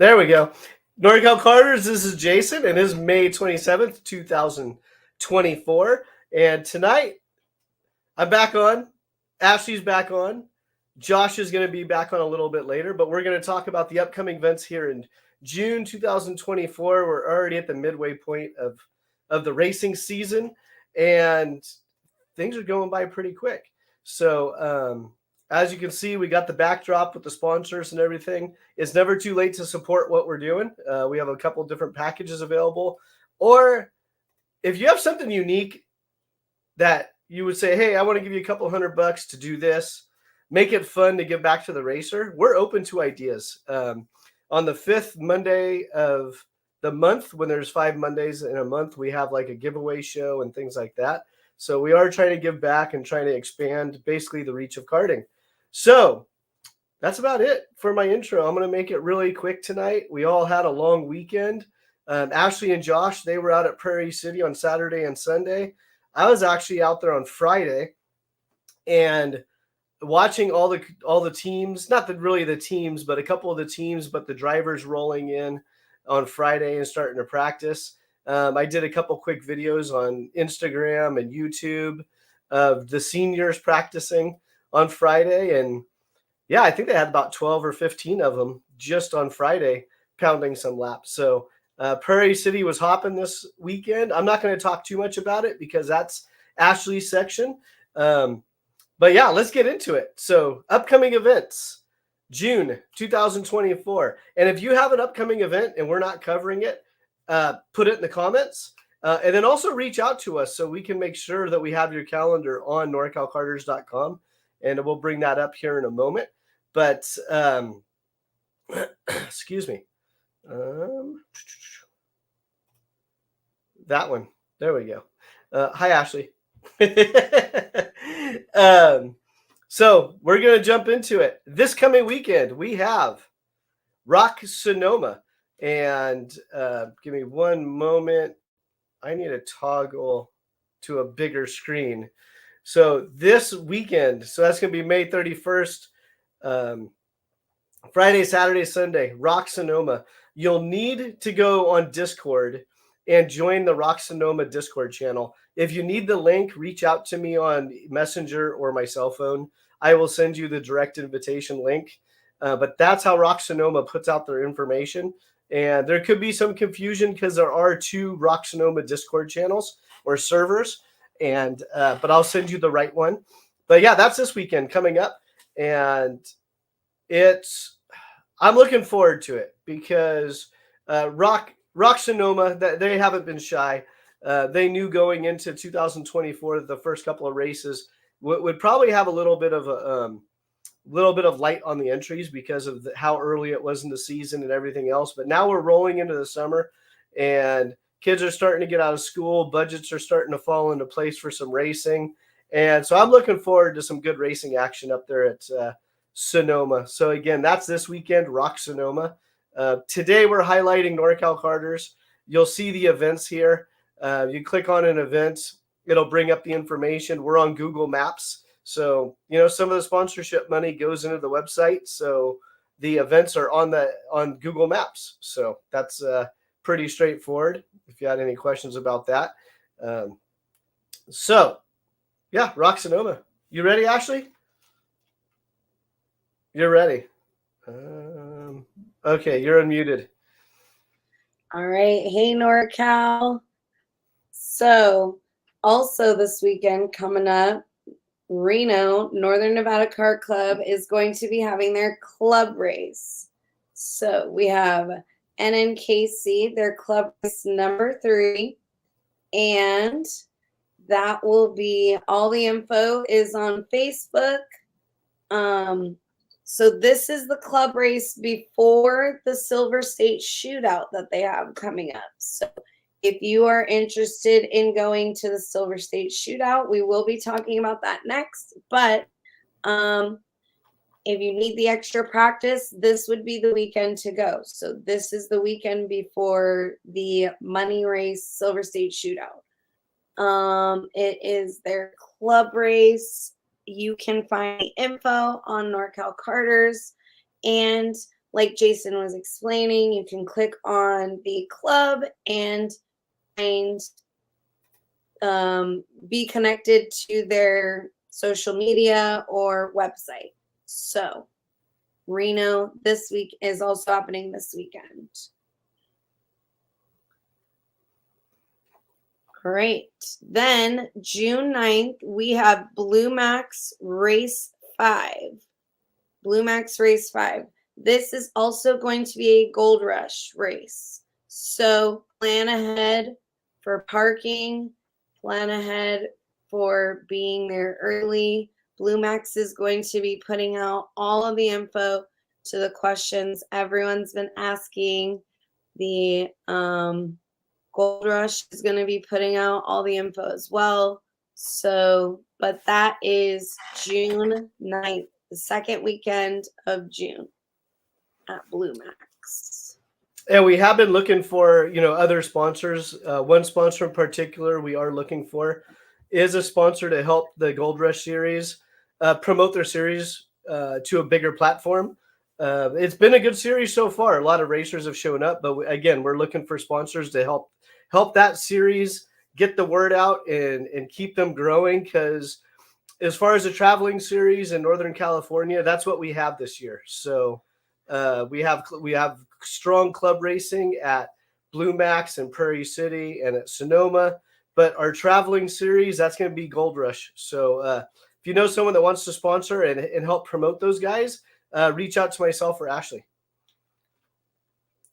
There we go. Norcal Karters, this is Jason, and it is May 27th, 2024. And tonight, I'm back on. Ashley's back on. Josh is going to be back on a little bit later, but we're going to talk about the upcoming events here in June 2024. We're already at the midway point of the racing season, and things are going by pretty quick. So, as you can see, we got the backdrop with the sponsors and everything. It's never too late to support what we're doing. We have a couple different packages available. Or if you have something unique that you would say, hey, I want to give you a couple $100 to do this, make it fun to give back to the racer, we're open to ideas. On the 5th Monday of the month, when there's 5 Mondays in a month, we have like a giveaway show and things like that. So we are trying to give back and trying to expand basically the reach of karting. So that's about it for my intro. I'm going to make it really quick tonight. We all had a long weekend. Ashley and Josh, they were out at Prairie City on Saturday and Sunday. I was actually out there on Friday and watching all the teams, not really the teams, but a couple of the teams, but the drivers rolling in on Friday and starting to practice. I did a couple quick videos on Instagram and YouTube of the seniors practicing on Friday. And yeah, I think they had about 12 or 15 of them just on Friday pounding some laps. So Prairie City was hopping this weekend. I'm not going to talk too much about it because that's Ashley's section. But yeah, let's get into it. So upcoming events, June 2024. And if you have an upcoming event and we're not covering it, put it in the comments. And then also reach out to us so we can make sure that we have your calendar on norcalkarters.com. And we'll bring that up here in a moment. But excuse me. That one. There we go. Hi, Ashley. So we're going to jump into it. This coming weekend, we have Rock Sonoma. And give me one moment. I need to toggle to a bigger screen. So this weekend, so that's going to be May 31st, Friday, Saturday, Sunday, Rock Sonoma. You'll need to go on Discord and join the Rock Sonoma Discord channel. If you need the link, reach out to me on Messenger or my cell phone. I will send you the direct invitation link. But that's how Rock Sonoma puts out their information. And there could be some confusion because there are 2 Rock Sonoma Discord channels or servers. And but I'll send you the right one. But yeah, that's this weekend coming up. And I'm looking forward to it because Rock Sonoma, they haven't been shy. They knew going into 2024 that the first couple of races would probably have a little bit of light on the entries because of how early it was in the season and everything else. But now we're rolling into the summer and kids are starting to get out of school. Budgets are starting to fall into place for some racing. And so I'm looking forward to some good racing action up there at Sonoma. So again, that's this weekend, Rock Sonoma. Today we're highlighting Norcal Karters. You'll see the events here. You click on an event, it'll bring up the information. We're on Google Maps. So, some of the sponsorship money goes into the website. So the events are on Google Maps. So that's pretty straightforward if you had any questions about that. So yeah, Rock Sonoma. You ready, Ashley? You're ready. Okay, you're unmuted. All right. Hey, NorCal. So also this weekend coming up, Reno, Northern Nevada Kart Club is going to be having their club race. So we have NNKC, their club race number 3. And that will be, all the info is on Facebook. So this is the club race before the Silver State Shootout that they have coming up. So if you are interested in going to the Silver State Shootout, we will be talking about that next. But if you need the extra practice, this would be the weekend to go. So this is the weekend before the money race Silver State Shootout. It is their club race. You can find the info on Norcal Karters. And like Jason was explaining, you can click on the club and be connected to their social media or website. So Reno this week is also happening this weekend. Great. Then June 9th, we have Blue Max Race 5. Blue Max Race 5. This is also going to be a Gold Rush race. So plan ahead for parking, plan ahead for being there early. Blue Max is going to be putting out all of the info to the questions everyone's been asking. The Gold Rush is going to be putting out all the info as well. So, but that is June 9th, the second weekend of June at Blue Max. And we have been looking for, other sponsors. One sponsor in particular we are looking for is a sponsor to help the Gold Rush series promote their series to a bigger platform. It's been a good series so far. A lot of racers have shown up, but again, we're looking for sponsors to help that series get the word out and keep them growing. Because as far as the traveling series in Northern California, that's what we have this year. So we have strong club racing at Blue Max and Prairie City and at Sonoma, but our traveling series, that's going to be Gold Rush. So if you know someone that wants to sponsor and help promote those guys, reach out to myself or Ashley.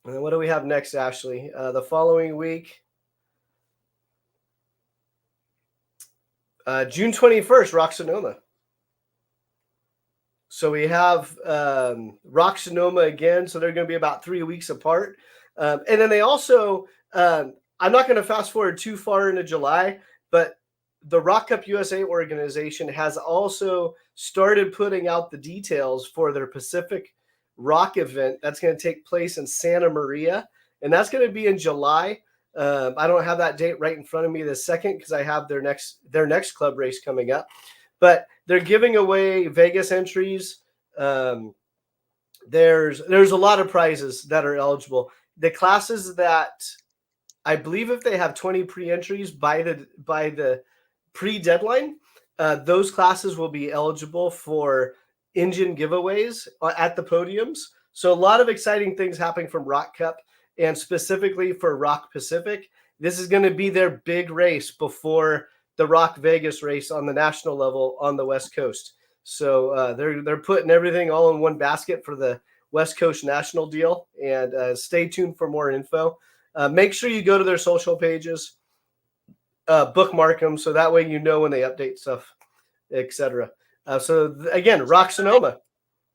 And then what do we have next, Ashley? The following week, June 21st, Rock Sonoma. So we have Rock Sonoma again. So they're going to be about 3 weeks apart. And then they also, I'm not going to fast forward too far into July, but the Rock Cup USA organization has also started putting out the details for their Pacific Rock event that's going to take place in Santa Maria. And that's going to be in July. I don't have that date right in front of me this second because I have their next club race coming up. But they're giving away Vegas entries. There's a lot of prizes that are eligible. The classes that I believe if they have 20 pre-entries by the pre-deadline, those classes will be eligible for engine giveaways at the podiums. So a lot of exciting things happening from Rock Cup and specifically for Rock Pacific. This is going to be their big race before the Rock Vegas race on the national level on the West Coast. So they're putting everything all in one basket for the West Coast national deal. And stay tuned for more info. Make sure you go to their social pages, bookmark them, so that way you know when they update stuff, etc. So again, Rock Sonoma.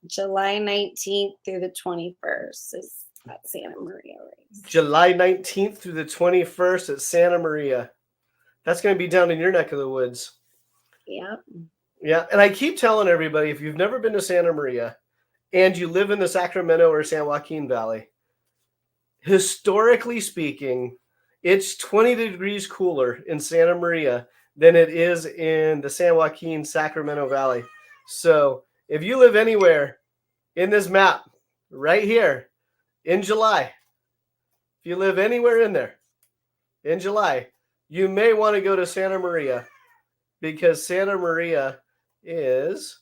July 19th through the 21st is at Santa Maria race. July 19th through the 21st at Santa Maria. That's going to be down in your neck of the woods. Yep. Yeah, and I keep telling everybody, if you've never been to Santa Maria and you live in the Sacramento or San Joaquin Valley, historically speaking, it's 20 degrees cooler in Santa Maria than it is in the San Joaquin, Sacramento Valley. So if you live anywhere in this map right here in July, if you live anywhere in there in July, you may want to go to Santa Maria because Santa Maria is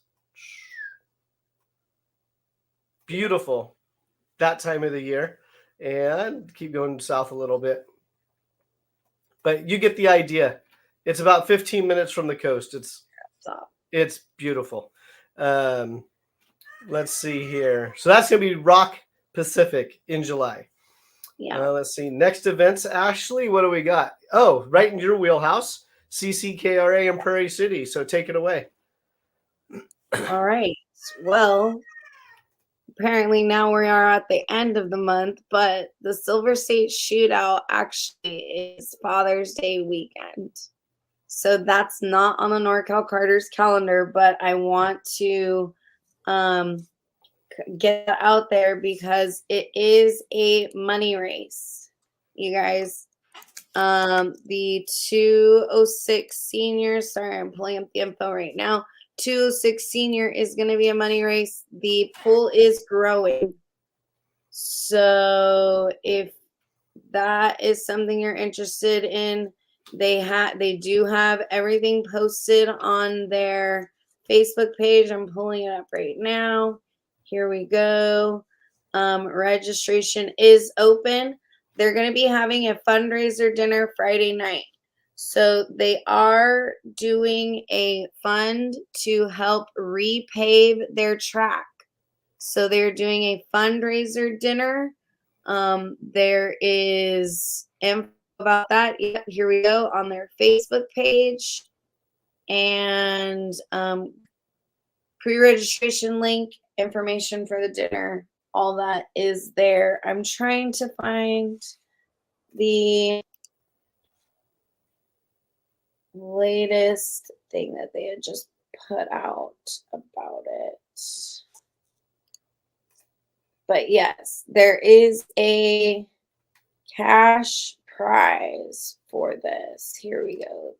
beautiful that time of the year. And keep going south a little bit. But you get the idea. It's about 15 minutes from the coast. It's beautiful. Let's see here. So that's going to be Rock Pacific in July. Yeah. Let's see. Next events, Ashley, what do we got? Oh, right in your wheelhouse, CCKRA in Prairie City. So take it away. All right. Well, apparently now we are at the end of the month, but the Silver State Shootout actually is Father's Day weekend. So that's not on the Norcal Karters calendar, but I want to get that out there because it is a money race. You guys, the 206 seniors, sorry, I'm pulling up the info right now. 206 senior is going to be a money race. The pool is growing. So if that is something you're interested in, they do have everything posted on their Facebook page. I'm pulling it up right now. Here we go. Registration is open. They're going to be having a fundraiser dinner Friday night. So they are doing a fund to help repave their track. So they're doing a fundraiser dinner. There is info about that. Yep, here we go on their Facebook page. And pre-registration link, information for the dinner, all that is there. I'm trying to find the latest thing that they had just put out about it. But yes, there is a cash prize for this. Here we go.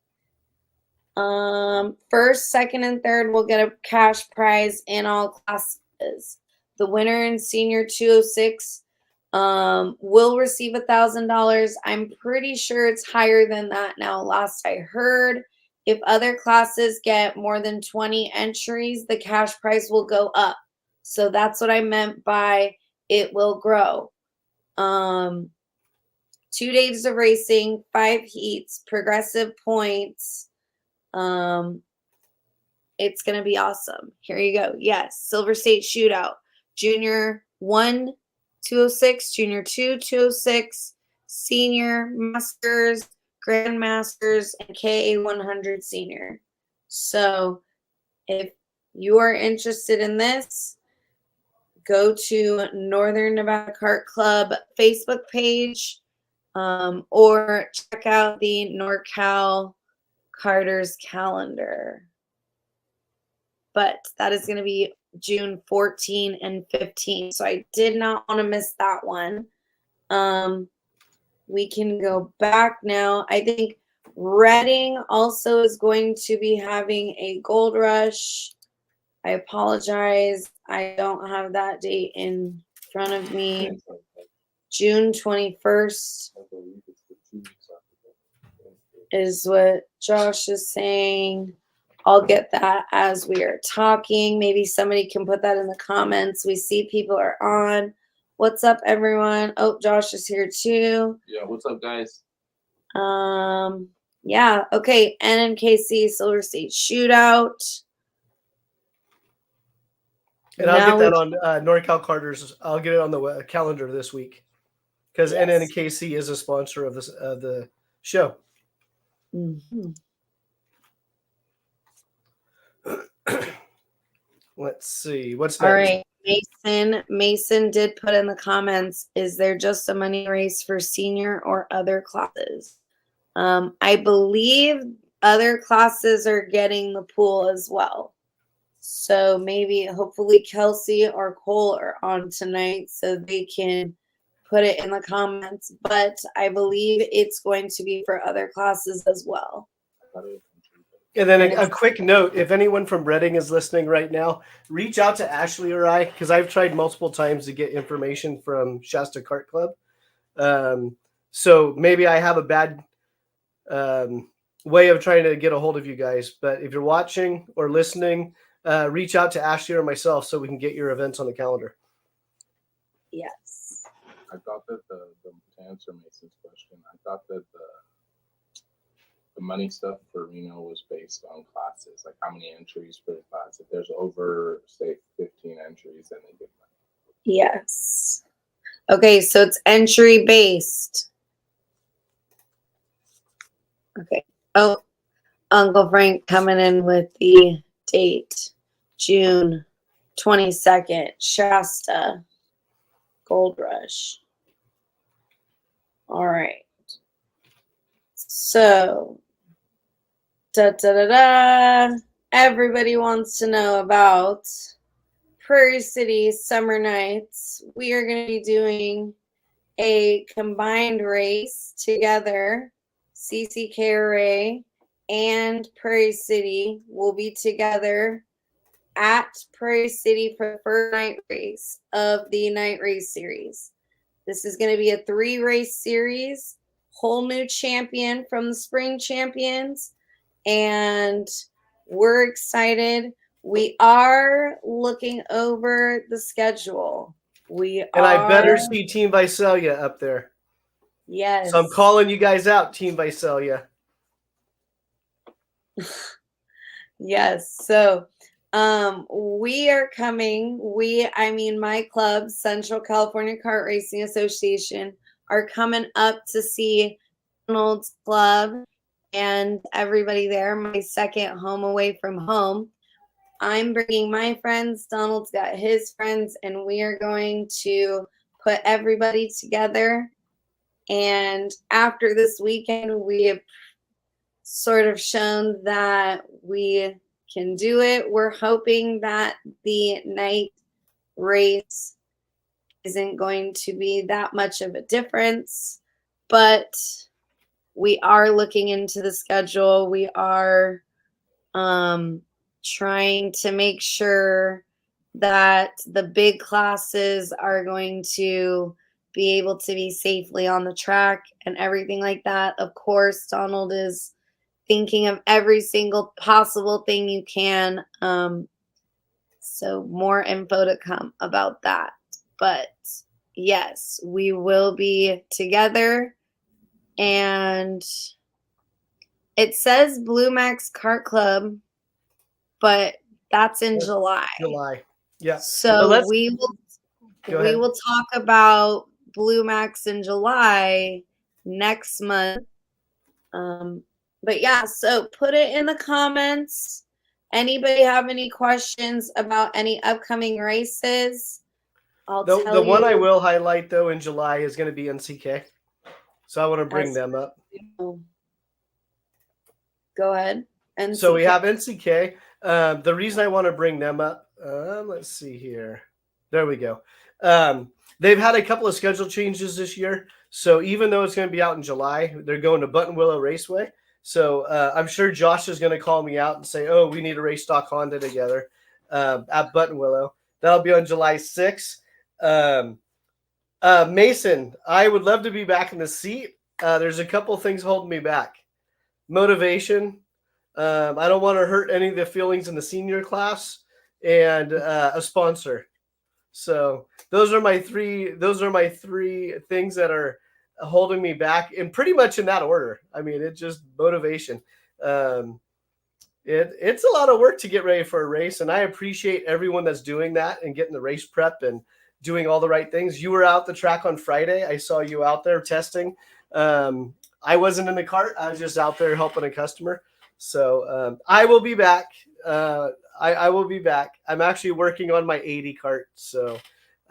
First, second, and third will get a cash prize in all classes. The winner in senior 206 will receive $1,000. I'm pretty sure it's higher than that now. Last I heard, if other classes get more than 20 entries, the cash prize will go up. So that's what I meant by it will grow. 2 days of racing, 5 heats, progressive points. It's going to be awesome. Here you go. Yes. Silver State Shootout. Junior 1, 206. Junior 2, 206. Senior Masters, Grandmasters, and KA 100 Senior. So if you are interested in this, go to Northern Nevada Kart Club Facebook page, or check out the Norcal Karters calendar. But that is going to be June 14 and 15. So I did not want to miss that one. We can go back now. I think Reading also is going to be having a gold rush. I apologize. I don't have that date in front of me. June 21st is what Josh is saying. I'll get that as we are talking. Maybe somebody can put that in the comments. We see people are on. What's up, everyone? Oh, Josh is here too. Yeah, what's up, guys? Yeah, okay. NNKC Silver State Shootout. And I'll get that on Norcal Karters. I'll get it on the calendar this week because NNKC is a sponsor of this the show. Mm-hmm. Let's see. What's next? All right. Mason did put in the comments, is there just a money race for senior or other classes? I believe other classes are getting the pool as well. So maybe, hopefully, Kelsey or Cole are on tonight so they can put it in the comments. But I believe it's going to be for other classes as well. And then a quick note, if anyone from Reading is listening right now, reach out to Ashley or I, because I've tried multiple times to get information from Shasta Kart Club. So maybe I have a bad way of trying to get a hold of you guys. But if you're watching or listening, reach out to Ashley or myself so we can get your events on the calendar. Yes. I thought that to answer Mason's question, I thought that the money stuff for Reno was based on classes, like how many entries per class. If there's over, say, 15 entries, then they get money. Yes. Okay, so it's entry based. Okay. Oh, Uncle Frank coming in with the date. June 22nd, Shasta Gold Rush. All right. So, everybody wants to know about Prairie City Summer Nights. We are going to be doing a combined race together. CCKRA and Prairie City will be together at Prairie City for the first night race of the night race series. This is going to be a 3-race series, whole new champion from the spring champions, and we're excited. We are looking over the schedule. I better see Team Visalia up there. Yes. So I'm calling you guys out, Team Visalia. Yes. So we are coming. My club, Central California Kart Racing Association, are coming up to see Donald's club and everybody there. My second home away from home. I'm bringing my friends. Donald's got his friends, and we are going to put everybody together. And after this weekend, we have sort of shown that we can do it. We're hoping that the night race isn't going to be that much of a difference, but we are looking into the schedule. We are trying to make sure that the big classes are going to be able to be safely on the track and everything like that. Of course, Donald is thinking of every single possible thing you can. So more info to come about that. But yes, we will be together. And it says Blue Max Kart Club, but that's in July. Yeah. So we will talk about Blue Max in July next month. But yeah, so put it in the comments. Anybody have any questions about any upcoming races? The one I will highlight though in July is going to be NCK. So I want to bring them up. Go ahead. NCK. So we have NCK. The reason I want to bring them up, let's see here. There we go. They've had a couple of schedule changes this year. So even though it's going to be out in July, they're going to Button Willow Raceway. So I'm sure Josh is going to call me out and say, oh, we need to race stock Honda together at Button Willow. That'll be on July 6th. Mason, I would love to be back in the seat. There's a couple things holding me back. Motivation. I don't want to hurt any of the feelings in the senior class, and a sponsor. So those are my three things that are holding me back, and pretty much in that order. I mean, it's just motivation. It's a lot of work to get ready for a race, and I appreciate everyone that's doing that and getting the race prep and doing all the right things. You were out the track on Friday. I saw you out there testing. I wasn't in the cart. I was just out there helping a customer. So I will be back. I will be back. I'm actually working on my 80 cart. So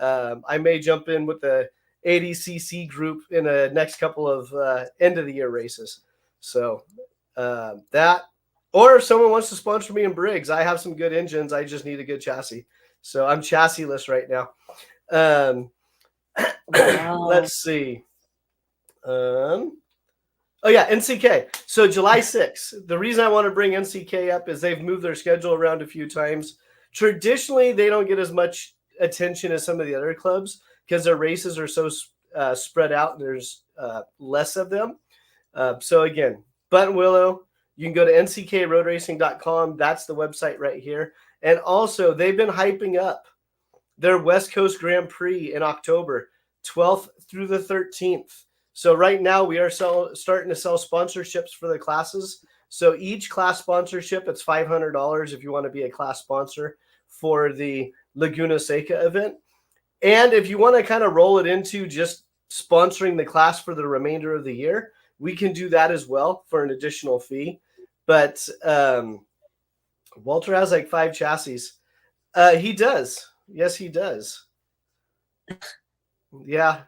I may jump in with the 80cc group in the next couple of end of the year races. So that, or if someone wants to sponsor me in Briggs, I have some good engines. I just need a good chassis. So I'm chassis-less right now. Let's see. Oh yeah, NCK. So July 6th. The reason I want to bring NCK up is they've moved their schedule around a few times. Traditionally, they don't get as much attention as some of the other clubs because their races are so spread out and there's less of them. So again, Button Willow, you can go to nckroadracing.com. That's the website right here. And also, they've been hyping up their West Coast Grand Prix in October, 12th through the 13th. So right now we are starting to sell sponsorships for the classes. So each class sponsorship, it's $500 if you want to be a class sponsor for the Laguna Seca event. And if you want to kind of roll it into just sponsoring the class for the remainder of the year, we can do that as well for an additional fee. But Walter has like 5 chassis. He does. Yes, he does. Yeah.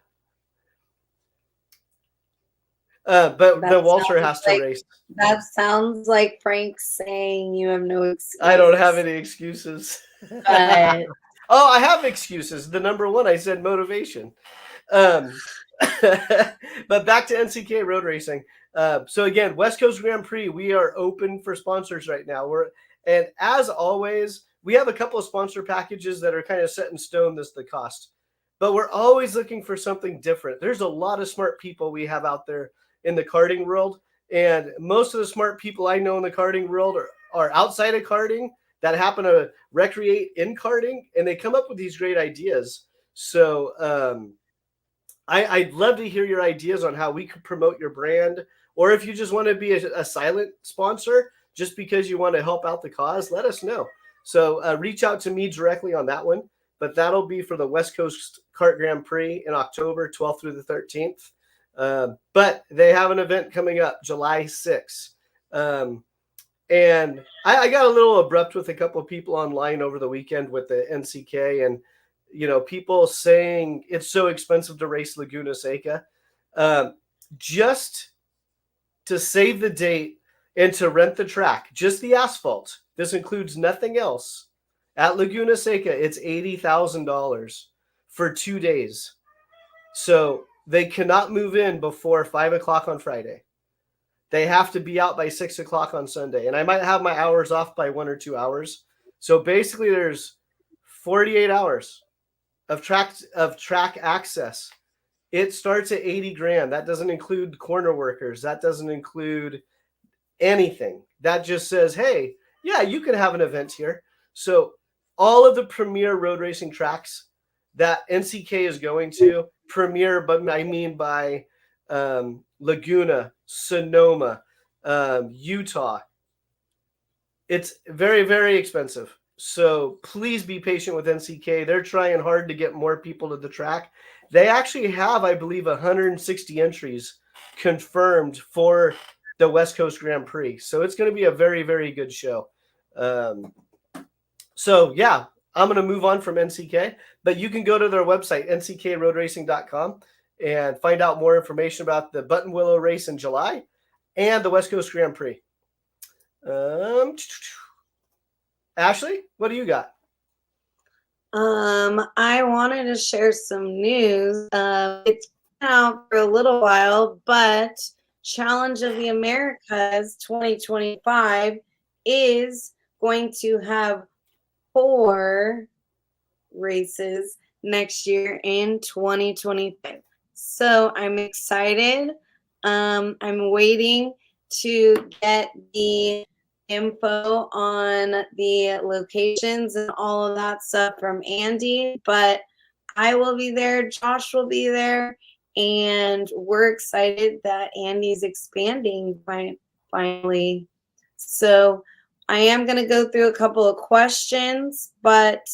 But the Walter has to race. That sounds like Frank saying you have no excuses. I don't have any excuses. But oh, I have excuses. The number one, I said motivation. But back to NCK Road Racing. So again, West Coast Grand Prix, we are open for sponsors right now. And as always, we have a couple of sponsor packages that are kind of set in stone. This the cost, but we're always looking for something different. There's a lot of smart people we have out there in the karting world, and most of the smart people I know in the karting world are outside of karting that happen to recreate in karting, and they come up with these great ideas. So I'd love to hear your ideas on how we could promote your brand, or if you just want to be a silent sponsor just because you want to help out the cause, let us know. So reach out to me directly on that one. But that'll be for the West Coast Kart Grand Prix in October 12th through the 13th. But they have an event coming up July 6th. And I got a little abrupt with a couple of people online over the weekend with the NCK, and people saying it's so expensive to race Laguna Seca. Just to save the date and to rent the track, just the asphalt. This includes nothing else. At Laguna Seca, it's $80,000 for 2 days. So they cannot move in before 5 o'clock on Friday. They have to be out by 6 o'clock on Sunday. And I might have my hours off by 1 or 2 hours. So basically there's 48 hours of track access. It starts at 80 grand. That doesn't include corner workers. That doesn't include anything. That just says, hey, yeah, you can have an event here. So all of the premier road racing tracks that NCK is going to, premier, but I mean by Laguna, Sonoma, Utah, it's very, very expensive. So please be patient with NCK. They're trying hard to get more people to the track. They actually have, I believe, 160 entries confirmed for the West Coast Grand Prix. So it's going to be a very, very good show. So yeah, I'm going to move on from NCK, but you can go to their website, nckroodracing.com, and find out more information about the Button Willow race in July and the West Coast Grand Prix. Ashley, what do you got? I wanted to share some news. It's been out for a little while, but Challenge of the Americas 2025 is going to have 4 races next year in 2025. So I'm excited. I'm waiting to get the info on the locations and all of that stuff from Andy, but I will be there, Josh will be there, and we're excited that Andy's expanding finally. So I am going to go through a couple of questions, but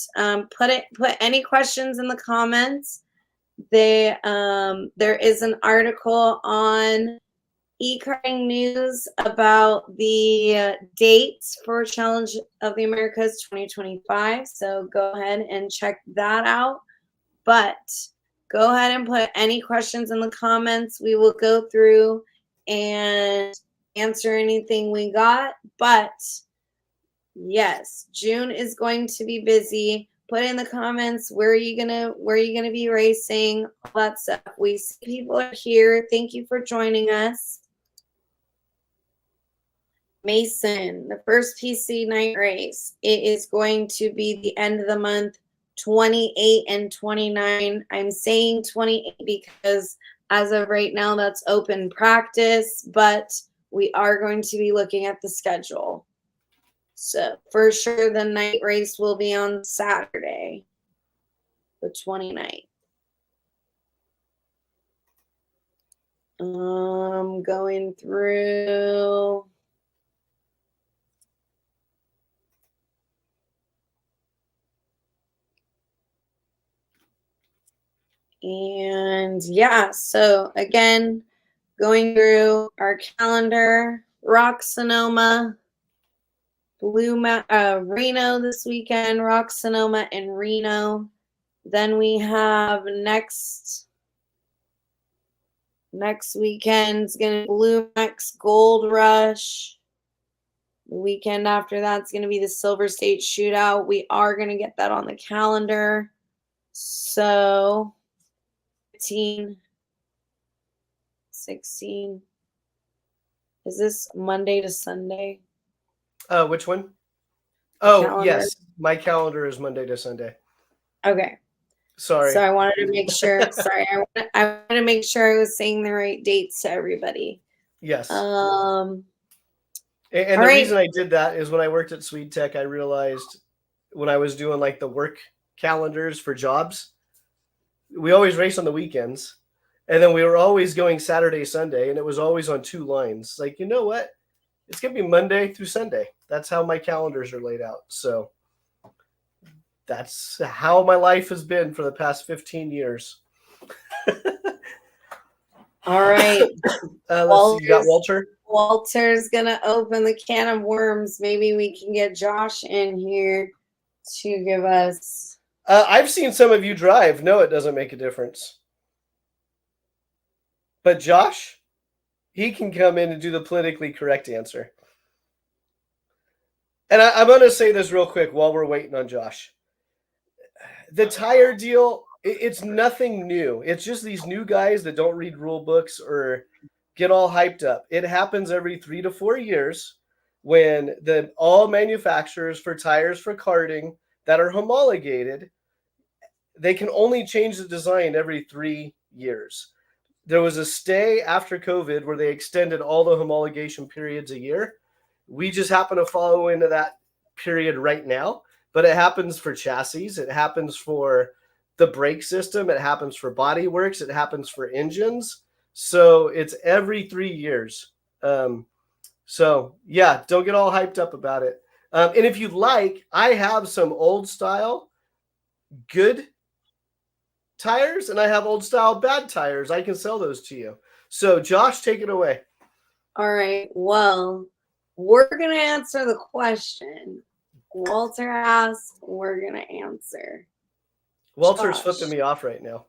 put any questions in the comments. There is an article on eKarting News about the dates for Challenge of the Americas 2025. So go ahead and check that out. But go ahead and put any questions in the comments. We will go through and answer anything we got. But yes, June is going to be busy. Put in the comments where are you gonna be racing, all that stuff. We see people are here. Thank you for joining us. Mason, the first PC night race. It is going to be the end of the month, 28 and 29. I'm saying 28 because as of right now, that's open practice, but we are going to be looking at the schedule. So for sure, the night race will be on Saturday, the 29th. Going through. And yeah, so again, going through our calendar, Rock Sonoma, Reno this weekend, Rock Sonoma and Reno. Then we have next weekend's gonna be Blue Max Gold Rush. The weekend after that's gonna be the Silver State Shootout. We are gonna get that on the calendar. So 15, 16. Is this Monday to Sunday? Which one? Oh, calendar? yes. My calendar is Monday to Sunday. Okay. Sorry. So I wanted to make sure. Sorry, I wanted to make sure I was saying the right dates to everybody. Yes. Um. And all the right. reason I did that is when I worked at Sweet Tech, I realized when I was doing like the work calendars for jobs, we always race on the weekends. And then we were always going Saturday, Sunday, and it was always on two lines. Like, you know what? It's going to be Monday through Sunday. That's how my calendars are laid out. So that's how my life has been for the past 15 years. All right. Let's see. You got Walter? Walter's going to open the can of worms. Maybe we can get Josh in here to give us. I've seen some of you drive. No, it doesn't make a difference. But Josh, he can come in and do the politically correct answer. And I'm going to say this real quick while we're waiting on Josh. The tire deal, it's nothing new. It's just these new guys that don't read rule books or get all hyped up. It happens every 3 to 4 years when all manufacturers for tires for karting that are homologated, they can only change the design every 3 years. There was a stay after COVID where they extended all the homologation periods a year. We just happen to follow into that period right now, but it happens for chassis. It happens for the brake system. It happens for body works. It happens for engines. So it's every 3 years. So yeah, don't get all hyped up about it. And if you'd like, I have some old style good tires and I have old style bad tires. I can sell those to you. So Josh, take it away. All right. Well, we're going to answer the question. Walter asked, we're going to answer. Walter's Josh. flipping me off right now.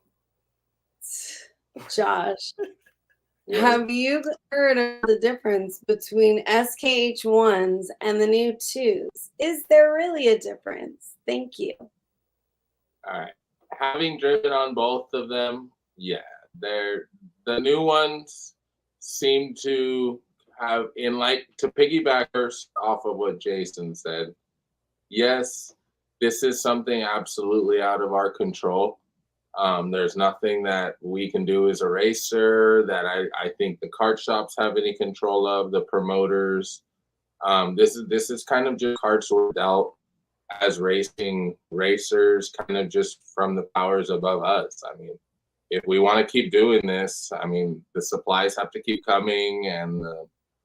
Josh, have you heard of the difference between SKH1s and the new 2s? Is there really a difference? Thank you. All right. Having driven on both of them, yeah, the new ones seem to have to piggyback first off of what Jason said. Yes, this is something absolutely out of our control. There's nothing that we can do as a racer that I think the kart shops have any control of, the promoters. This is kind of just cards were dealt as racing racers, kind of just from the powers above us. I mean, if we want to keep doing this, I mean, the supplies have to keep coming and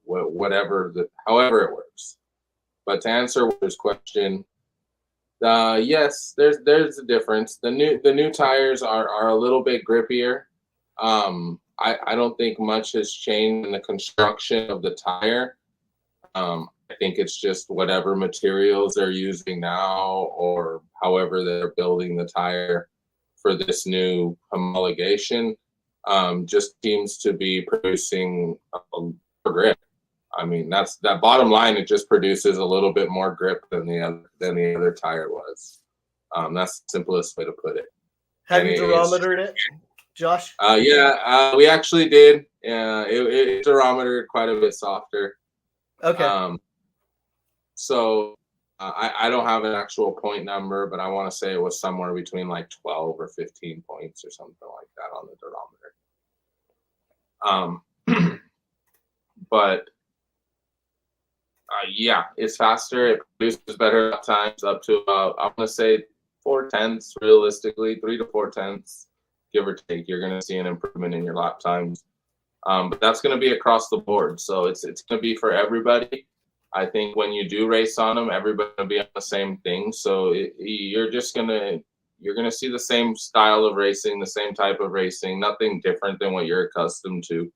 however it works. But to answer Walter's question, yes, there's a difference. The new tires are a little bit grippier. I don't think much has changed in the construction of the tire. I think it's just whatever materials they're using now or however they're building the tire for this new homologation just seems to be producing a grip. I mean, that bottom line, it just produces a little bit more grip than the other tire was. That's the simplest way to put it. Have you durometered it, Josh? Yeah, we actually did. It durometered quite a bit softer. Okay. So I don't have an actual point number, but I want to say it was somewhere between like 12 or 15 points or something like that on the durometer. But yeah, it's faster. It produces better lap times up to about, I'm going to say 4/10 realistically, 3 to 4/10, give or take. You're going to see an improvement in your lap times. But that's going to be across the board. So it's going to be for everybody. I think when you do race on them, everybody's going to be on the same thing. So you're going to see the same style of racing, the same type of racing, nothing different than what you're accustomed to.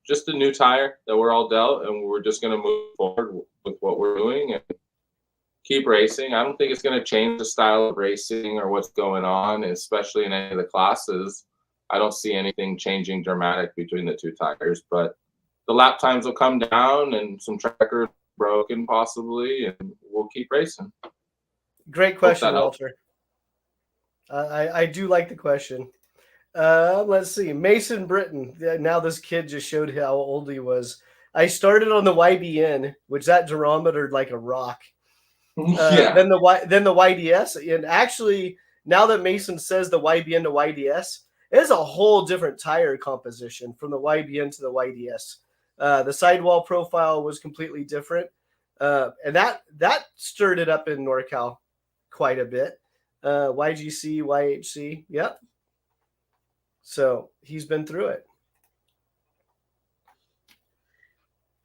Just a new tire that we're all dealt, and we're just going to move forward with what we're doing and keep racing. I don't think it's going to change the style of racing or what's going on, especially in any of the classes. I don't see anything changing dramatic between the two tires, but the lap times will come down and some trackers broken possibly, and we'll keep racing. Great question, Walter. I do like the question. Let's see. Mason Britton. Now this kid just showed how old he was. I started on the YBN, which that durometered like a rock. Yeah. Then the YDS, and actually now that Mason says the YBN to YDS, it is a whole different tire composition from the YBN to the YDS. The sidewall profile was completely different, and that stirred it up in NorCal quite a bit. YGC, YHC, yep. So he's been through it.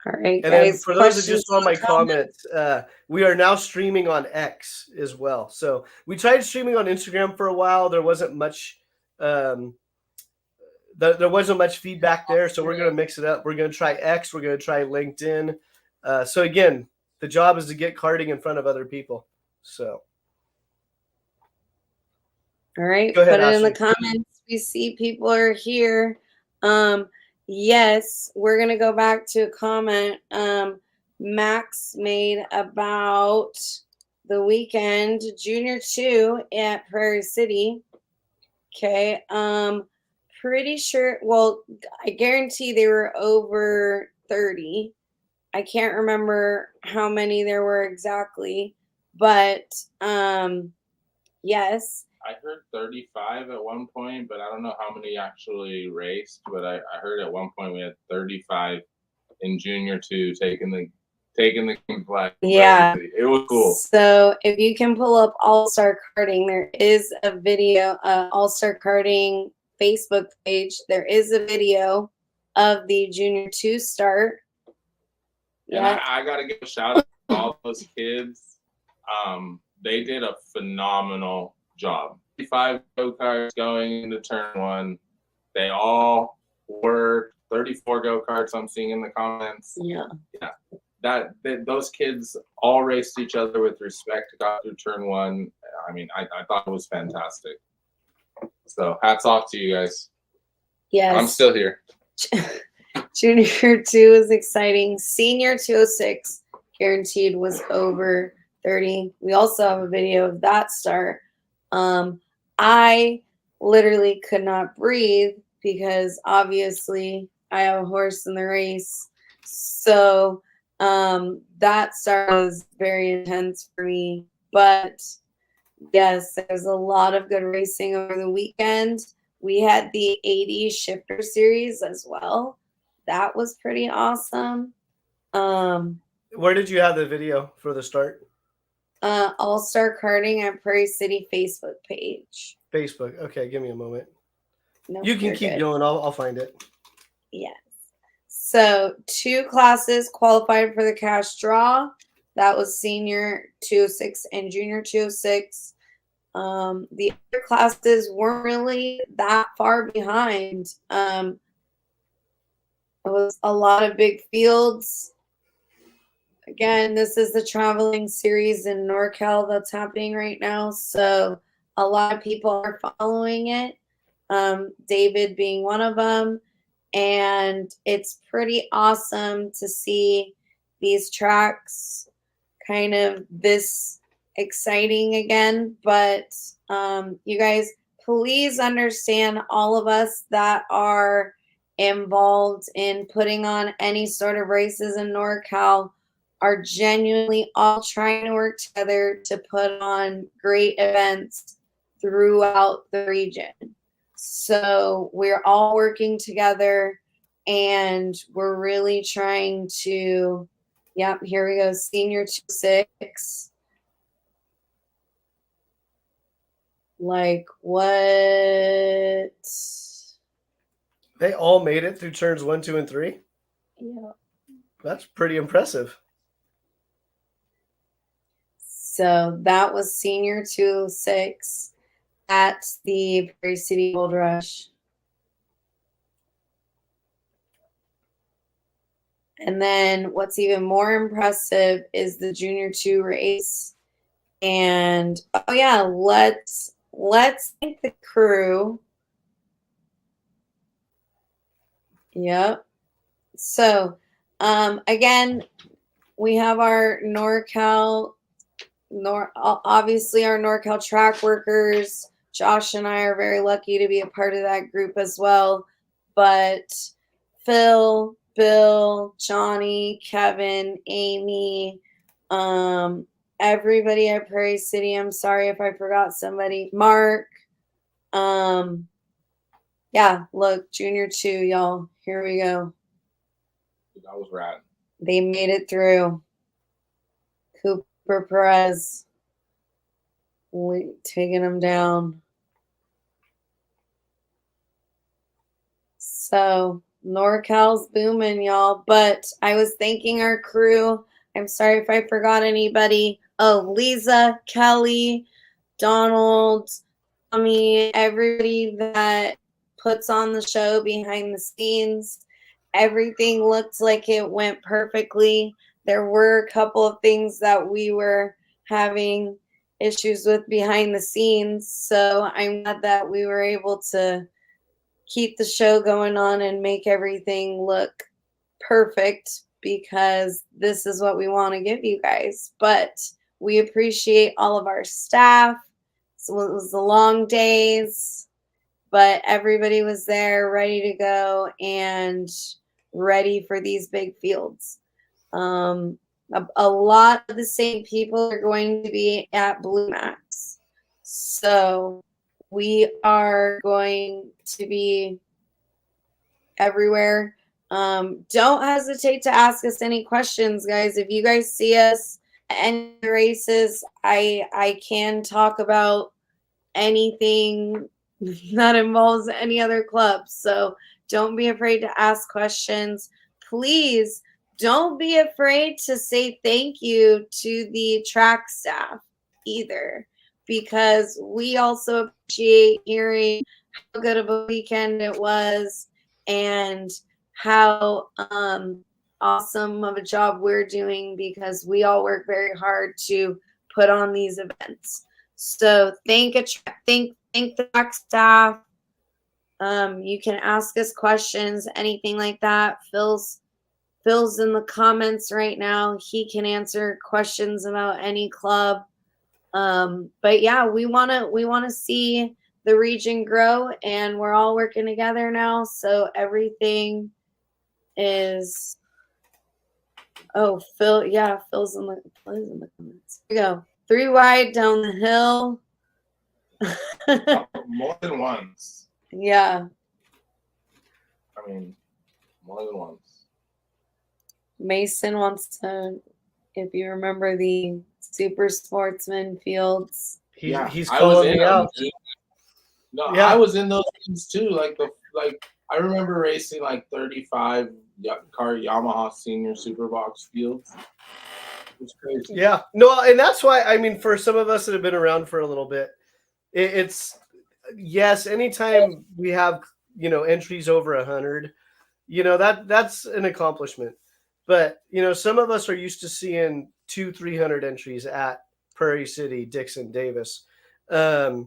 All right, And guys. then for those that just saw questions my or comments? comments, we are now streaming on X as well. So we tried streaming on Instagram for a while. There wasn't much there wasn't much feedback there, so we're going to mix it up. We're going to try X. We're going to try LinkedIn. So again, the job is to get karting in front of other people. So all right, go ahead, put it in the Ashley. comments. We see people are here. Yes, we're gonna go back to a comment Max made about the weekend Junior 2 at Prairie City. Okay, pretty sure. Well, I guarantee they were over 30. I can't remember how many there were exactly, but yes. I heard 35 at one point, but I don't know how many actually raced. But I heard at one point we had 35 in Junior 2 taking the flag. Yeah, it was cool. So if you can pull up All Star Karting, there is a video. All Star Karting Facebook page. There is a video of the Junior 2 start. And I gotta give a shout out to all those kids. They did a phenomenal job. 35 go-karts going into turn 1. They all worked. 34 go-karts I'm seeing in the comments. Yeah. Those kids all raced each other with respect, got through turn 1. I mean, I thought it was fantastic. So hats off to you guys. Yes. I'm still here. Junior 2 is exciting. Senior 206 guaranteed was over 30. We also have a video of that start. I literally could not breathe because obviously I have a horse in the race. So that start was very intense for me. But yes, there's a lot of good racing over the weekend. We had the 80 shifter series as well. That was pretty awesome. Where did you have the video for the start? All Star Karting at Prairie City Facebook page. Facebook. Okay, give me a moment. No, you can keep going. I'll find it. Yes. So 2 classes qualified for the cash draw. That was Senior 206 and Junior 206. The other classes weren't really that far behind. It was a lot of big fields. Again, this is the traveling series in NorCal that's happening right now. So a lot of people are following it. David being one of them. And it's pretty awesome to see these tracks kind of this exciting again. But you guys, please understand, all of us that are involved in putting on any sort of races in NorCal are genuinely all trying to work together to put on great events throughout the region. So we're all working together and we're really trying to, yep, here we go, Senior 206. Like what? They all made it through turns 1, 2, and 3? Yeah. That's pretty impressive. So that was Senior 206 at the Prairie City Gold Rush. And then what's even more impressive is the Junior 2 race. And oh yeah, let's thank the crew. Yep. So again, we have our NorCal, obviously our NorCal track workers. Josh and I are very lucky to be a part of that group as well. But Phil, Bill, Johnny, Kevin, Amy, everybody at Prairie City. I'm sorry if I forgot somebody. Mark. Yeah, look, Junior 2, y'all. Here we go. That was rad. They made it through. Cooper Perez taking them down. So NorCal's booming, y'all. But I was thanking our crew. I'm sorry if I forgot anybody. Oh, Lisa, Kelly, Donald, Tommy, everybody that puts on the show behind the scenes. Everything looked like it went perfectly. There were a couple of things that we were having issues with behind the scenes. So I'm glad that we were able to keep the show going on and make everything look perfect, because this is what we want to give you guys. But we appreciate all of our staff. So it was the long days, but everybody was there ready to go and ready for these big fields. A lot of the same people are going to be at Blue Max. So we are going to be everywhere. Don't hesitate to ask us any questions, guys. If you guys see us at any races, I can talk about anything that involves any other club. So don't be afraid to ask questions. Please don't be afraid to say thank you to the track staff either, because we also appreciate hearing how good of a weekend it was and how awesome of a job we're doing, because we all work very hard to put on these events. So thank the track staff. You can ask us questions, anything like that. Phil's in the comments right now. He can answer questions about any club. But yeah, we wanna see the region grow, and we're all working together now. So everything is. Oh, Phil, yeah, Phil's in the comments. Here we go. 3 wide down the hill. More than once. Yeah. I mean, more than once. Mason wants to, if you remember the Super Sportsman Fields. He's calling me out. No, yeah. I was in those things too. Like I remember racing like 35 car Yamaha Senior Superbox fields. It was crazy. Yeah, no, and that's why, I mean, for some of us that have been around for a little bit, it's yes. Anytime we have entries over 100, that's an accomplishment. But some of us are used to seeing 200-300 entries at Prairie City, Dixon, Davis, and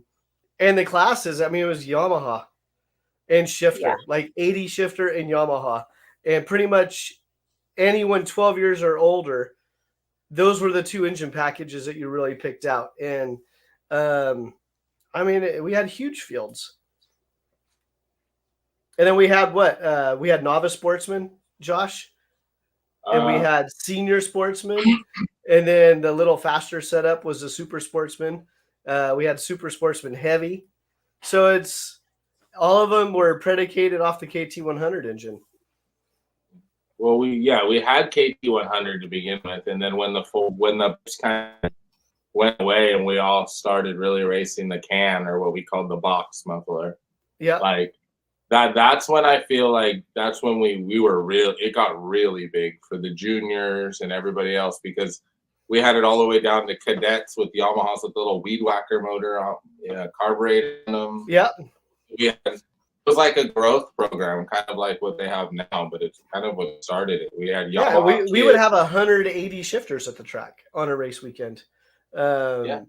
the classes. I mean, it was Yamaha and shifter, like 80 shifter and Yamaha, and pretty much anyone 12 years or older. Those were the 2 engine packages that you really picked out. And I mean, we had huge fields. And then we had we had novice sportsmen, Josh. And we had senior sportsmen. And then the little faster setup was the super sportsman. We had super sportsman heavy. So it's all of them were predicated off the KT100 engine. Well, we had KT100 to begin with, and then when the kind of went away and we all started really racing the can, or what we called the box muffler. Yeah. Like that's when I feel like that's when we were it got really big for the juniors and everybody else, because we had it all the way down to cadets with Yamahas with the little weed whacker motor, carburetor in them. Yeah. It was like a growth program, kind of like what they have now, but it's kind of what started it. We had Yamaha. We would have 180 shifters at the track on a race weekend. So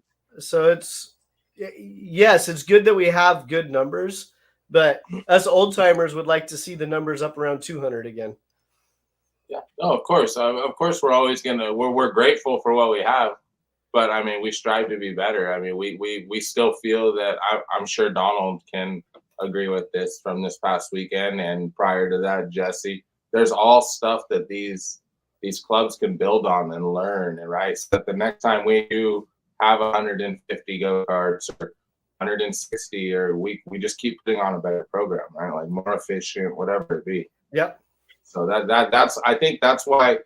it's good that we have good numbers, but us old timers would like to see the numbers up around 200 again. Yeah, no, of course, we're always we're grateful for what we have, but I mean, we strive to be better. I mean, we still feel that I'm sure Donald can agree with this from this past weekend and prior to that, Jesse, there's all stuff that these clubs can build on and learn, right? So that the next time we do have 150 go-karts or 160, or we just keep putting on a better program, right? Like more efficient, whatever it be. Yep. So that's I think that's why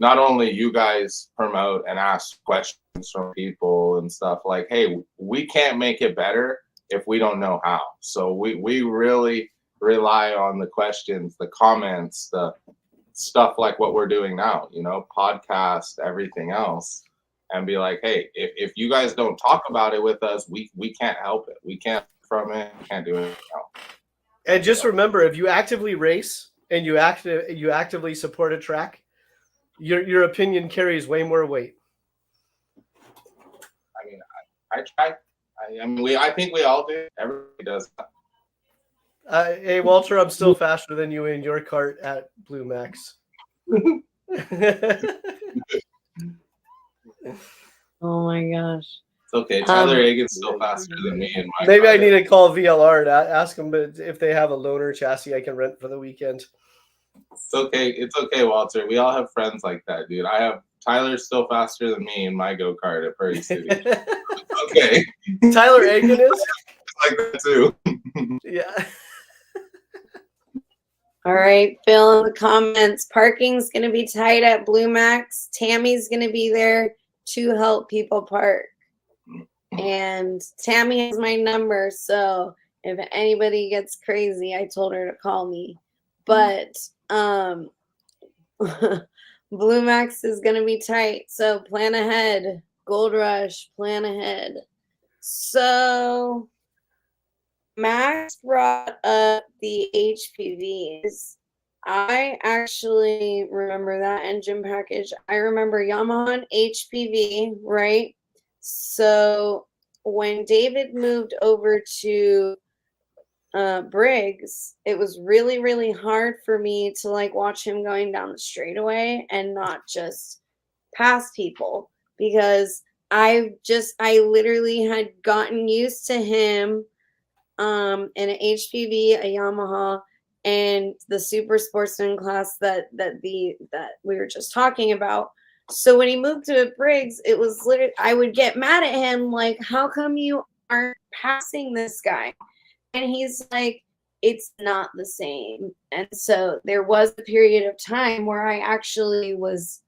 not only you guys promote and ask questions from people and stuff like, hey, we can't make it better if we don't know how. So we really rely on the questions, the comments, the stuff like what we're doing now, podcast, everything else, and be like, hey, if you guys don't talk about it with us, we can't help it. We can't from it, can't do anything else. And just remember, if you actively race and you actively support a track, your opinion carries way more weight. I mean, I try. I think we all do. Everybody does. Hey, Walter, I'm still faster than you in your kart at Blue Max. Oh my gosh. It's okay. Tyler Hagan's still faster than me in my Maybe car. I need to call VLR and ask them if they have a loaner chassis I can rent for the weekend. It's okay. It's okay, Walter. We all have friends like that, dude. Tyler's still faster than me in my go-kart at Prairie City. It's okay. Tyler Hagan is? Like that too. Yeah. All right, Phil in the comments. Parking's going to be tight at Blue Max. Tammy's going to be there to help people park. And Tammy has my number, so if anybody gets crazy, I told her to call me. But Blue Max is going to be tight, so plan ahead. Gold Rush, plan ahead. So Max brought up the HPVs. I actually remember that engine package. I remember Yamaha HPV, right? So when David moved over to Briggs, it was really, really hard for me to watch him going down the straightaway and not just pass people, because I literally had gotten used to him in an HPV, a Yamaha, and the super sportsman class that we were just talking about. So when he moved to Briggs, it was literally, I would get mad at him, like, how come you aren't passing this guy? And he's like, it's not the same. And so there was a period of time where I actually was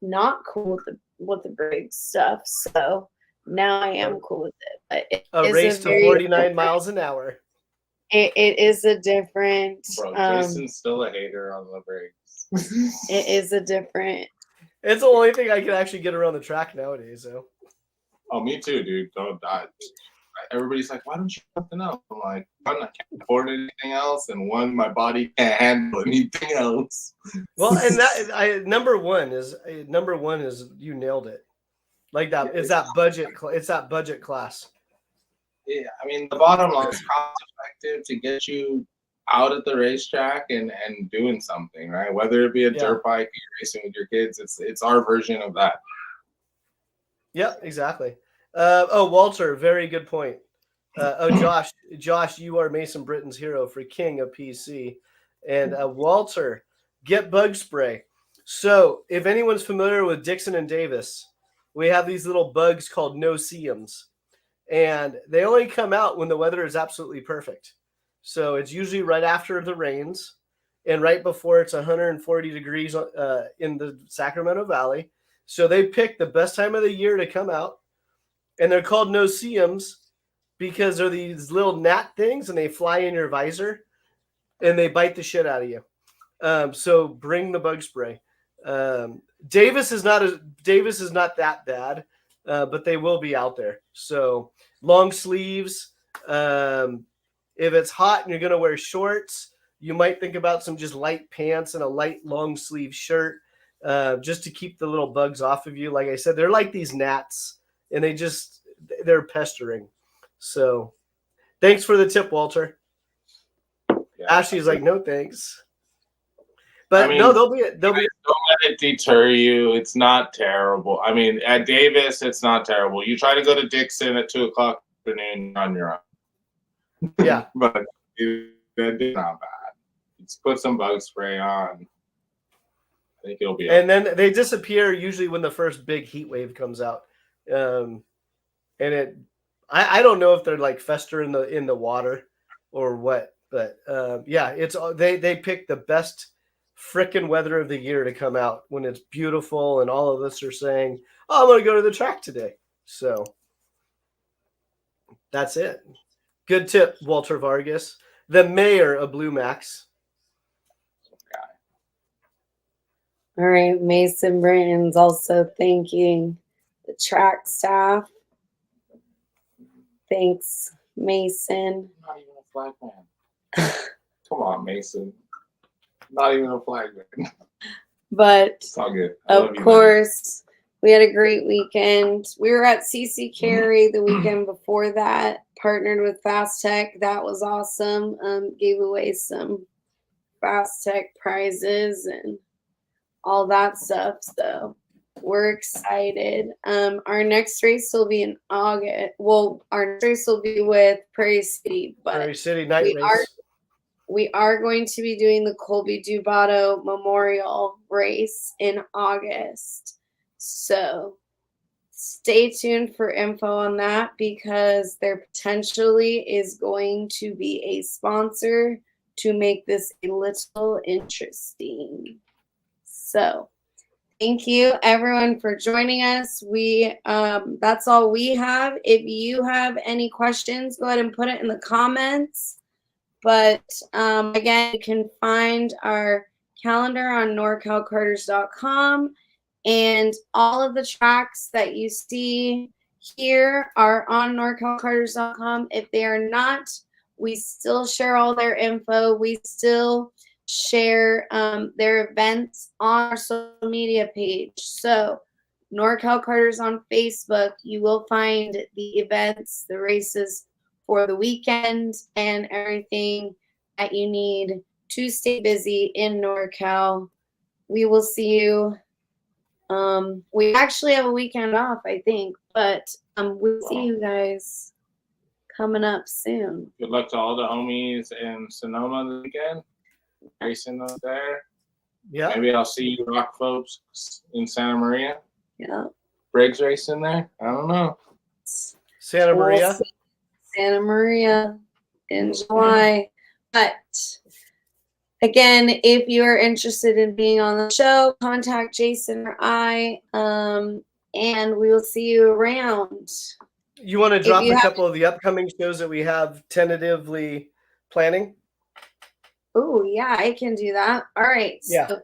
not cool with the Briggs stuff. So now I am cool with it. But a race to 49 miles an hour. It is a different. Bro, Jason's still a hater on the Briggs. It is a different. It's the only thing I can actually get around the track nowadays, though. Oh, me too, dude. Don't die. Everybody's like, why don't you do something else? I'm like, one, I can't afford anything else, and one, my body can't handle anything else. Well, and that number one is you nailed it. Like that is that budget. It's that budget class. Yeah, I mean, the bottom line is cost effective to get you out at the racetrack and doing something, right? Whether it be a dirt bike, you're racing with your kids, it's our version of that. Yeah, exactly. Walter, very good point. Josh, you are Mason Britton's hero for King of PC. And Walter, get bug spray. So if anyone's familiar with Dixon and Davis, we have these little bugs called no-see-ums. And they only come out when the weather is absolutely perfect. So it's usually right after the rains and right before it's 140 degrees in the Sacramento Valley. So they pick the best time of the year to come out. And they're called no-see-ums because they're these little gnat things and they fly in your visor and they bite the shit out of you. So bring the bug spray. Davis is not that bad, but they will be out there. So long sleeves. If it's hot and you're going to wear shorts, you might think about some just light pants and a light long sleeve shirt, just to keep the little bugs off of you. Like I said, they're like these gnats and they're pestering. So thanks for the tip, Walter. Yeah. Ashley's like, no, thanks. But no, they'll be. Don't let it deter you. It's not terrible. I mean, at Davis, it's not terrible. You try to go to Dixon at 2:00 afternoon on your own. Yeah, but it's not bad. Just put some bug spray on. I think it'll be. And then they disappear usually when the first big heat wave comes out. And I don't know if they're like fester in the water or what, but yeah, it's they pick the best frickin' weather of the year to come out when it's beautiful and all of us are saying, "Oh, I'm gonna go to the track today." So that's it. Good tip, Walter Vargas, the mayor of Blue Max. All right, Mason Britton's also thanking the track staff. Thanks, Mason. Not even a flag man. Come on, Mason. Not even a flag man. But It's all good. of course, we had a great weekend. We were at CC Carry the weekend before that, partnered with Fast Tech. That was awesome. Gave away some Fast Tech prizes and all that stuff. So we're excited. Our next race will be in August. Well, our next race will be with Prairie City, but Prairie City night race. We are going to be doing the Colby Dubato Memorial Race in August. So stay tuned for info on that because there potentially is going to be a sponsor to make this a little interesting. So thank you everyone for joining us. That's all we have. If you have any questions, go ahead and put it in the comments. But again, you can find our calendar on norcalkarters.com, and all of the tracks that you see here are on norcalkarters.com. If they are not, we still share all their info. We still share their events on our social media page. So Norcal Karters on Facebook, you will find the events, the races for the weekend, and everything that you need to stay busy in NorCal. We will see you. We actually have a weekend off, I think, but we'll see you guys coming up soon. Good luck to all the homies in Sonoma this weekend. Racing up there. Yeah. Maybe I'll see you rock folks in Santa Maria. Yeah. Briggs racing there. I don't know. Santa Maria. Santa Maria in July. But again, if you're interested in being on the show, contact Jason or I, and we will see you around. You want to drop a couple of the upcoming shows that we have tentatively planning? Oh, yeah, I can do that. All right. Yeah. So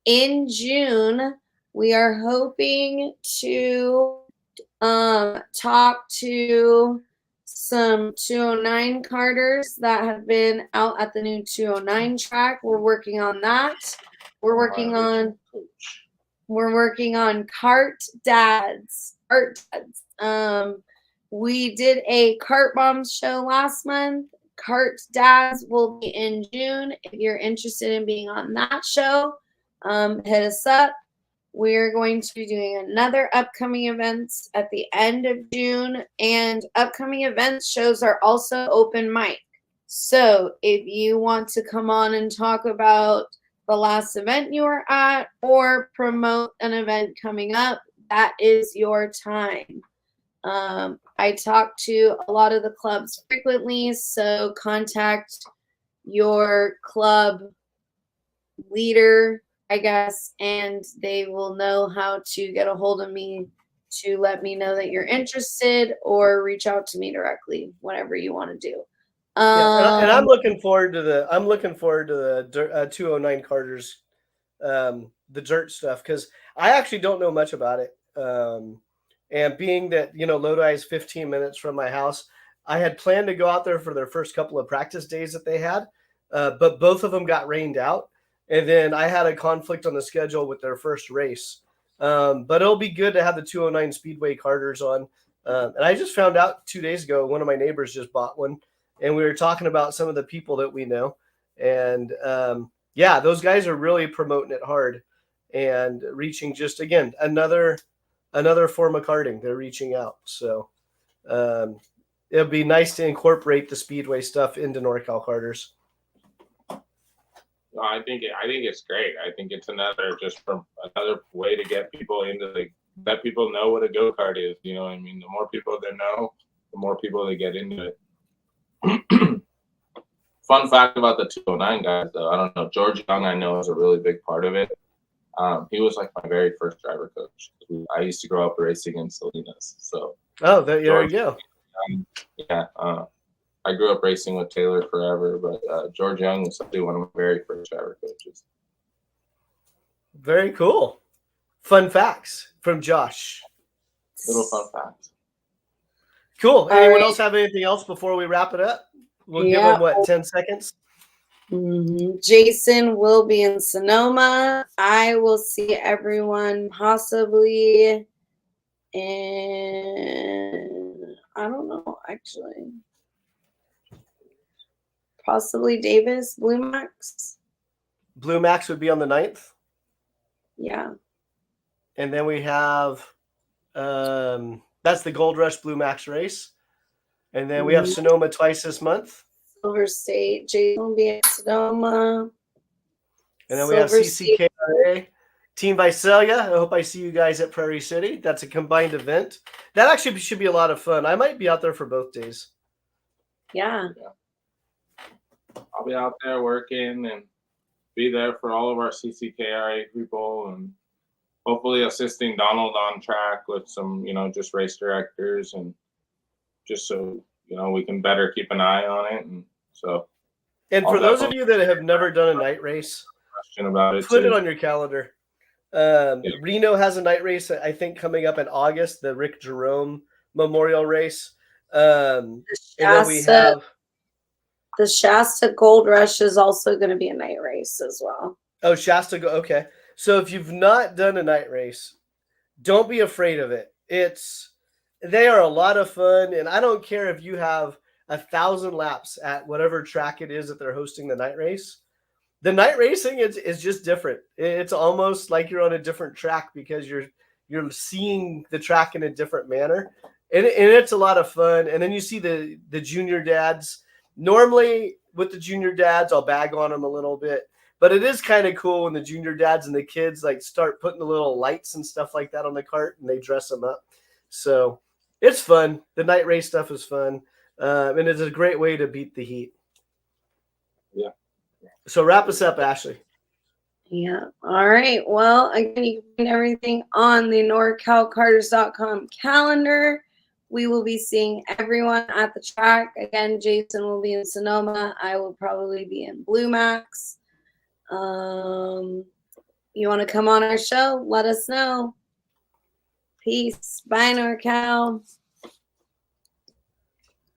in June, we are hoping to talk to some 209 karters that have been out at the new 209 track. We're working on that. We're working on Kart Dads. We did a Kart Bombs show last month. Kart Dads will be in June. If you're interested in being on that show, hit us up. We're going to be doing another upcoming events at the end of June, and upcoming events shows are also open mic. So if you want to come on and talk about the last event you were at or promote an event coming up, that is your time. I talk to a lot of the clubs frequently, so contact your club leader, I guess, and they will know how to get a hold of me to let me know that you're interested or reach out to me directly, whatever you want to do. And I'm looking forward to the 209 Karters, the dirt stuff, because I actually don't know much about it. And being that, Lodi is 15 minutes from my house, I had planned to go out there for their first couple of practice days that they had, but both of them got rained out. And then I had a conflict on the schedule with their first race. But it'll be good to have the 209 Speedway Karters on. And I just found out 2 days ago, one of my neighbors just bought one. And we were talking about some of the people that we know. And yeah, those guys are really promoting it hard and reaching just, again, another form of karting. They're reaching out. So it'll be nice to incorporate the Speedway stuff into NorCal Karters. No, I think it's great. I think it's another way to get people into let people know what a go-kart is. You know what I mean? The more people that know, the more people that get into it. Fun fact about the 209 guys, though, I don't know. George Young, I know, is a really big part of it. He was like my very first driver coach. I used to grow up racing in Salinas, so. Oh, there you go. Yeah, I grew up racing with Taylor forever, but George Young was actually one of my very first driver coaches. Very cool. Fun facts from Josh. Little fun facts. Cool. Anyone else have anything else before we wrap it up? We'll give them, 10 seconds? Jason will be in Sonoma. I will see everyone possibly in, I don't know, actually. Possibly Davis, Blue Max. Blue Max would be on the 9th. Yeah. And then we have, that's the Gold Rush Blue Max race. And then we have Sonoma twice this month. Silver State, Jason will be in Sonoma. And then we have CCKRA, Team Visalia. I hope I see you guys at Prairie City. That's a combined event. That actually should be a lot of fun. I might be out there for both days. Yeah. I'll be out there working and be there for all of our CCKRA people and hopefully assisting Donald on track with some, just race directors and just so, we can better keep an eye on it. And so. And for those of you that have never done a night race, about it put it on your calendar. Reno has a night race, I think, coming up in August, the Rick Jerome Memorial Race. And then we have the Shasta Gold Rush is also going to be a night race as well. Oh, Shasta. Okay. So if you've not done a night race, don't be afraid of it. They are a lot of fun. And I don't care if you have 1,000 laps at whatever track it is that they're hosting the night race. The night racing is just different. It's almost like you're on a different track because you're seeing the track in a different manner. And it's a lot of fun. And then you see the junior dads. Normally with the junior dads, I'll bag on them a little bit, but it is kind of cool when the junior dads and the kids start putting the little lights and stuff like that on the cart and they dress them up. So it's fun. The night race stuff is fun. And it's a great way to beat the heat. Yeah. So wrap us up, Ashley. Yeah. All right. Well, again, you can find everything on the norcalkarters.com calendar. We will be seeing everyone at the track. Again, Jason will be in Sonoma. I will probably be in Blue Max. You want to come on our show? Let us know. Peace. Bye, NorCal.